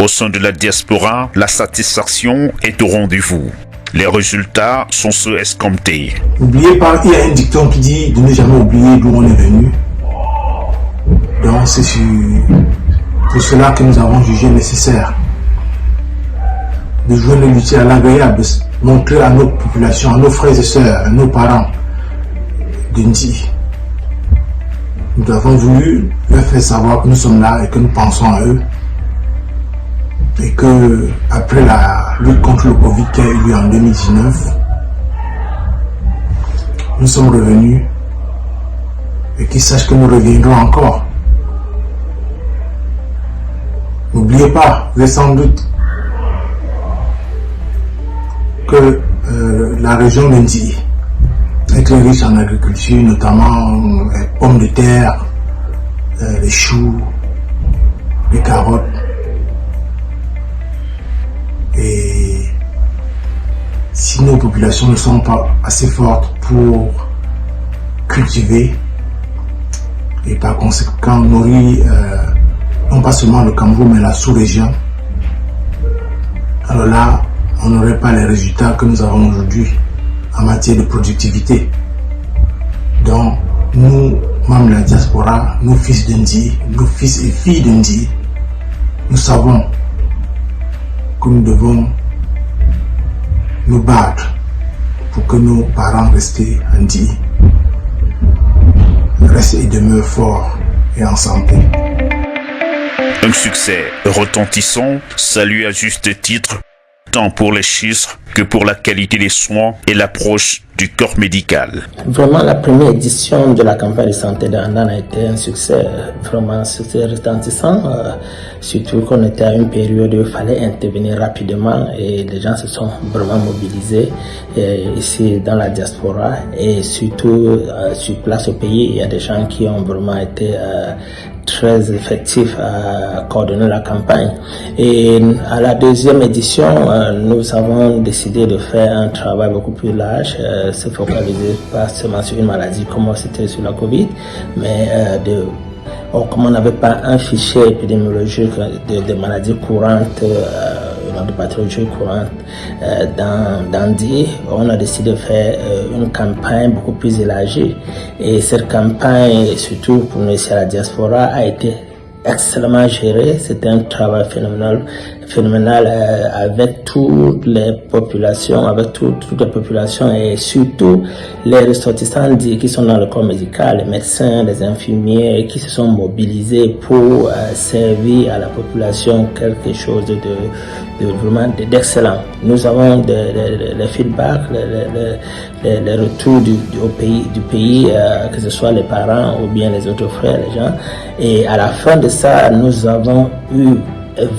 Au sein de la diaspora, la satisfaction est au rendez-vous. Les résultats sont ceux escomptés. N'oubliez pas, il y a un dicton qui dit de ne jamais oublier d'où on est venu. Donc c'est pour cela que nous avons jugé nécessaire de joindre l'utile à l'agréable, montrer à notre population, à nos frères et sœurs, à nos parents de Ndi. Nous avons voulu leur faire savoir que nous sommes là et que nous pensons à eux. Et que après la lutte contre le Covid qui a eu lieu en 2019, nous sommes revenus et qu'ils sachent que nous reviendrons encore. N'oubliez pas, vous êtes sans doute que la région d'Indi est très riche en agriculture, notamment les pommes de terre, les choux, les carottes. Et si nos populations ne sont pas assez fortes pour cultiver et par conséquent nourrir non pas seulement le Cameroun mais la sous-région, alors là on n'aurait pas les résultats que nous avons aujourd'hui en matière de productivité. Donc nous, membres de la diaspora, nos fils d'Indi, nos fils et filles d'Indi, nous savons que nous devons nous battre pour que nos parents restent et demeurent forts et en santé. Un succès retentissant, salué à juste titre, tant pour les chiffres que pour la qualité des soins et l'approche du corps médical. Vraiment, la première édition de la campagne de santé d'Andan a été un succès, vraiment succès retentissant, surtout qu'on était à une période où il fallait intervenir rapidement et les gens se sont vraiment mobilisés ici dans la diaspora et surtout sur place au pays, il y a des gens qui ont vraiment été très effectifs à coordonner la campagne. Et à la deuxième édition, nous avons décidé de faire un travail beaucoup plus large, se focaliser pas seulement sur une maladie comme c'était sur la Covid, mais comme on n'avait pas un fichier épidémiologique de maladies courantes, de pathologies courantes dans Ndi, on a décidé de faire une campagne beaucoup plus élargie. Et cette campagne, surtout pour nous ici à la diaspora, a été excellemment gérée. C'était un travail phénoménal avec toutes les populations, et surtout les ressortissants qui sont dans le corps médical, les médecins, les infirmiers qui se sont mobilisés pour servir à la population quelque chose de vraiment d'excellent. Nous avons les feedbacks, les retours du pays, que ce soit les parents ou bien les autres frères, les gens. Et à la fin de ça, nous avons eu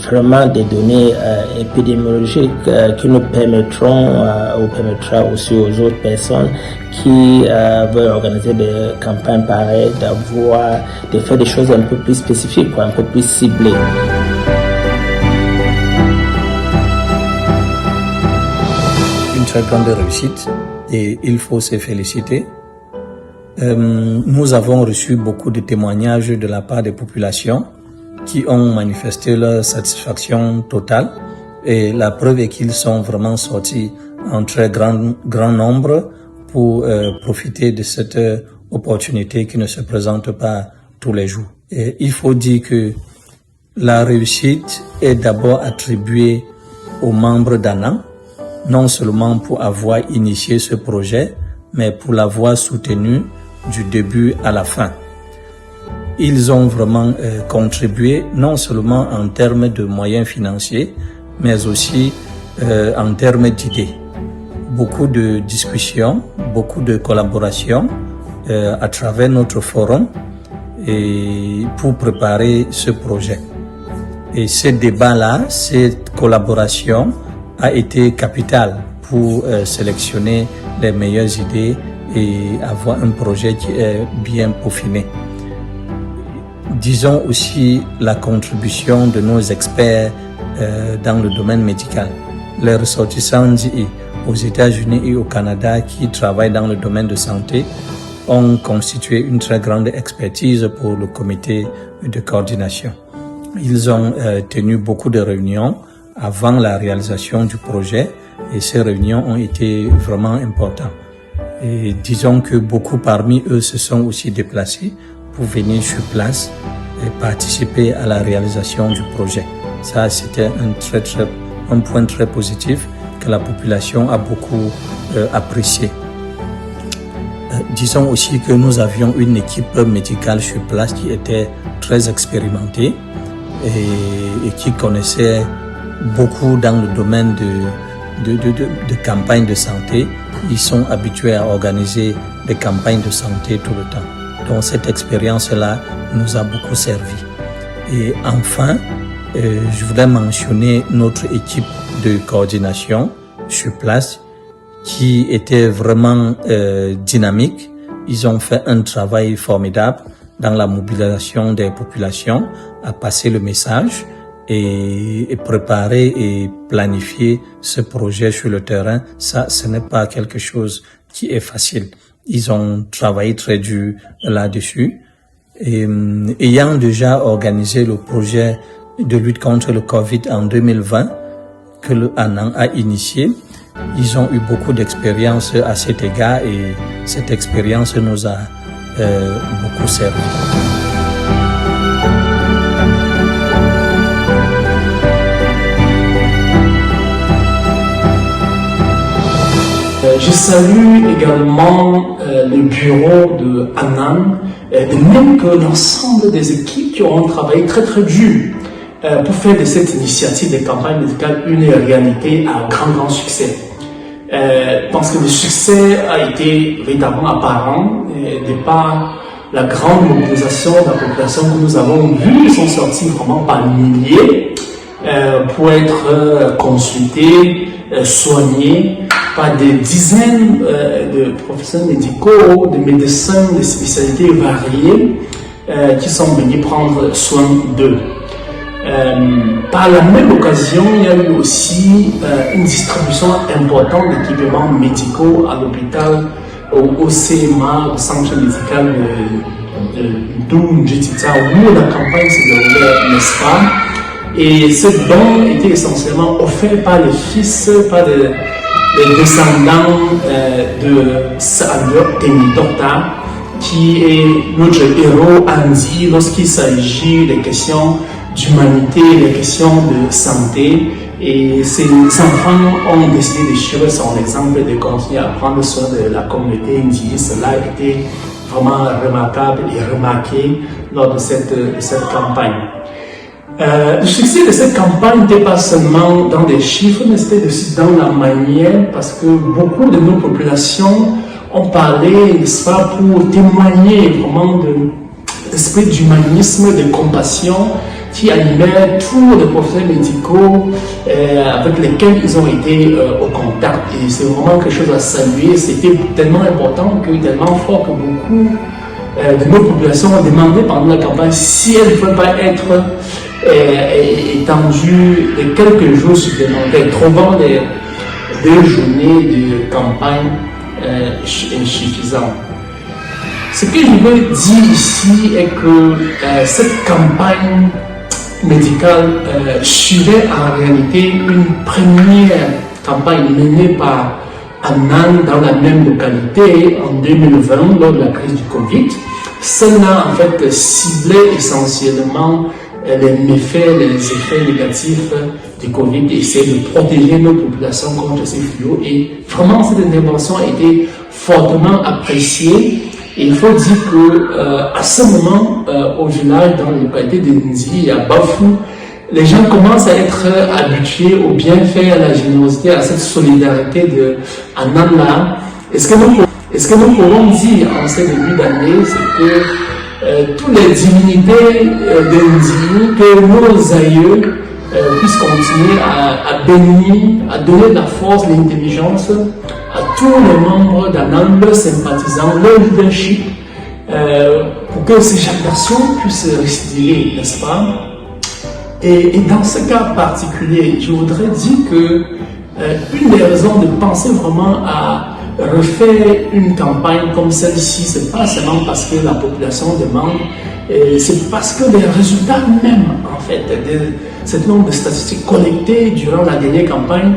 vraiment des données épidémiologiques qui nous permettront ou permettra aussi aux autres personnes qui veulent organiser des campagnes pareilles de faire des choses un peu plus spécifiques, un peu plus ciblées. Une très grande réussite et il faut se féliciter. Nous avons reçu beaucoup de témoignages de la part des populations qui ont manifesté leur satisfaction totale et la preuve est qu'ils sont vraiment sortis en très grand nombre pour profiter de cette opportunité qui ne se présente pas tous les jours. Et il faut dire que la réussite est d'abord attribuée aux membres d'ANAN, non seulement pour avoir initié ce projet, mais pour l'avoir soutenu du début à la fin. Ils ont vraiment contribué non seulement en termes de moyens financiers, mais aussi en termes d'idées. Beaucoup de discussions, beaucoup de collaborations à travers notre forum et pour préparer ce projet. Et ce débat-là, cette collaboration a été capitale pour sélectionner les meilleures idées et avoir un projet qui est bien peaufiné. Disons aussi la contribution de nos experts dans le domaine médical. Les ressortissants aux États-Unis et au Canada qui travaillent dans le domaine de santé ont constitué une très grande expertise pour le comité de coordination. Ils ont tenu beaucoup de réunions avant la réalisation du projet et ces réunions ont été vraiment importantes. Et disons que beaucoup parmi eux se sont aussi déplacés pour venir sur place et participer à la réalisation du projet. Ça, c'était un point très positif que la population a beaucoup apprécié. Disons aussi que nous avions une équipe médicale sur place qui était très expérimentée et qui connaissait beaucoup dans le domaine de campagnes de santé. Ils sont habitués à organiser des campagnes de santé tout le temps. Donc cette expérience-là nous a beaucoup servi. Et enfin, je voudrais mentionner notre équipe de coordination sur place qui était vraiment dynamique. Ils ont fait un travail formidable dans la mobilisation des populations, à passer le message et préparer et planifier ce projet sur le terrain. Ça, ce n'est pas quelque chose qui est facile. Ils ont travaillé très dur là-dessus. Et ayant déjà organisé le projet de lutte contre le Covid en 2020, que le ANAN a initié, ils ont eu beaucoup d'expérience à cet égard et cette expérience nous a beaucoup servi. Je salue également le bureau de ANAN, de même que l'ensemble des équipes qui ont travaillé très dur pour faire de cette initiative des campagnes médicales une réalité à grand succès. Parce que le succès a été véritablement apparent de par la grande mobilisation de la population que nous avons vue. Ils sont sortis vraiment par milliers pour être consultés, soignés par des dizaines de professionnels médicaux, de médecins, de spécialités variées qui sont venus prendre soin d'eux. Par la même occasion, il y a eu aussi une distribution importante d'équipements médicaux à l'hôpital, au CMA, au centre médical de Ndjitita, où la campagne s'est déroulée, n'est-ce pas? Et ce don était essentiellement offert par les fils, par les descendants de Sadio Temidota, qui est notre héros Andy lorsqu'il s'agit des questions d'humanité, des questions de santé. Et ces enfants ont décidé de suivre son exemple et de continuer à prendre soin de la communauté indienne. Cela a été vraiment remarquable et remarqué lors de cette campagne. Le succès de cette campagne n'était pas seulement dans des chiffres, mais c'était aussi dans la manière, parce que beaucoup de nos populations ont parlé, n'est-ce pas, pour témoigner vraiment de l'esprit d'humanisme, de compassion qui animait tous les professionnels médicaux avec lesquels ils ont été au contact. Et c'est vraiment quelque chose à saluer. C'était tellement important, tellement fort que beaucoup de nos populations ont demandé pendant la campagne si elles ne pouvaient pas être étendues de quelques jours supplémentaires, trouvant des journées de campagne insuffisantes. Ce que je veux dire ici est que cette campagne médicale suivait en réalité une première campagne menée par ANAN dans la même localité en 2020 lors de la crise du Covid. Celle-là en fait ciblait essentiellement les méfaits, les effets négatifs du Covid et essayer de protéger nos populations contre ces fléaux. Et vraiment cette intervention a été fortement appréciée. Et il faut dire que à ce moment, au village, dans les localités de Ndi et à Bafou, les gens commencent à être habitués au bienfait, à la générosité, à cette solidarité de ANAN. Et ce que nous pouvons dire en ces débuts d'année, c'est que toutes les divinités de Ndi, que nos aïeux puissent continuer à bénir, à donner de la force, de l'intelligence à tous les membres d'ANAN, leurs sympathisants, leur leadership, pour que ces générations puissent restyler, n'est-ce pas? Et dans ce cas particulier, je voudrais dire que une des raisons de penser vraiment à refaire une campagne comme celle-ci, c'est pas seulement parce que la population demande, c'est parce que les résultats même, en fait, de cet nombre de statistiques collectées durant la dernière campagne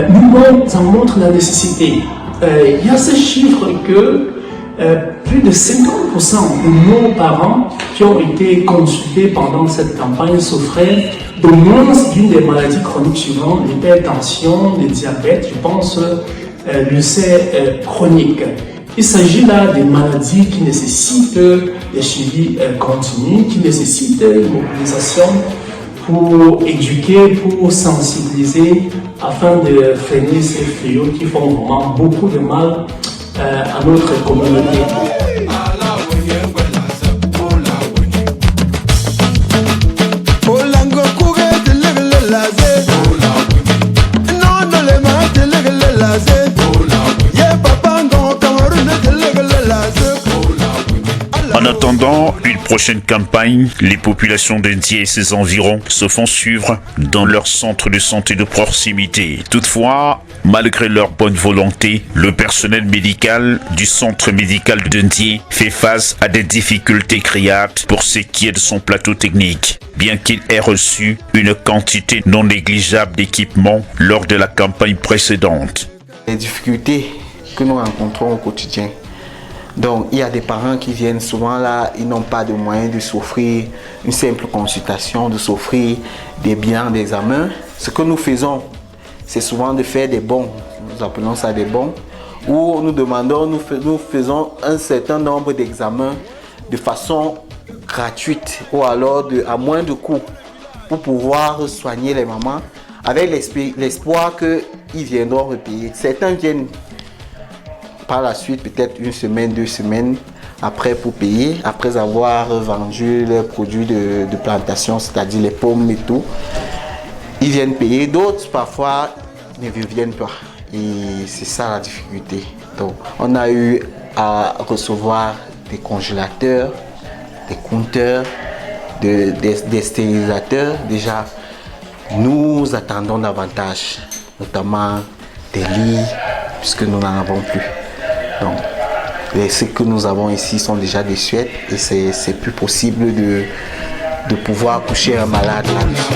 nous en montrent la nécessité. Il y a ce chiffre que plus de 50% de nos parents qui ont été consultés pendant cette campagne souffraient de moins d'une des maladies chroniques suivantes, l'hypertension, le diabète, je pense, l'ulcère chronique. Il s'agit là des maladies qui nécessitent des suivis continus, qui nécessitent une mobilisation pour éduquer, pour sensibiliser, afin de freiner ces fléaux qui font vraiment beaucoup de mal à notre communauté. En attendant une prochaine campagne, les populations d'Indié et ses environs se font suivre dans leur centre de santé de proximité. Toutefois, malgré leur bonne volonté, le personnel médical du centre médical d'Indié fait face à des difficultés criardes pour ce qui est de son plateau technique. Bien qu'il ait reçu une quantité non négligeable d'équipements lors de la campagne précédente. Les difficultés que nous rencontrons au quotidien. Donc, il y a des parents qui viennent souvent là, ils n'ont pas de moyens de s'offrir une simple consultation, de s'offrir des bilans d'examen. Ce que nous faisons, c'est souvent de faire des bons, nous appelons ça des bons, où nous demandons, nous faisons un certain nombre d'examens de façon gratuite ou alors à moins de coûts pour pouvoir soigner les mamans avec l'espoir qu'ils viendront repayer. Certains viennent par la suite, peut-être une semaine, 2 semaines après pour payer, après avoir vendu leurs produits de plantation, c'est-à-dire les pommes et tout. Ils viennent payer, d'autres parfois ne reviennent pas. Et c'est ça la difficulté. Donc, on a eu à recevoir des congélateurs, des compteurs, des stérilisateurs. Déjà, nous attendons davantage, notamment des lits, puisque nous n'en avons plus. Donc, ce que nous avons ici sont déjà des suites et c'est plus possible de pouvoir coucher un malade là-dessus.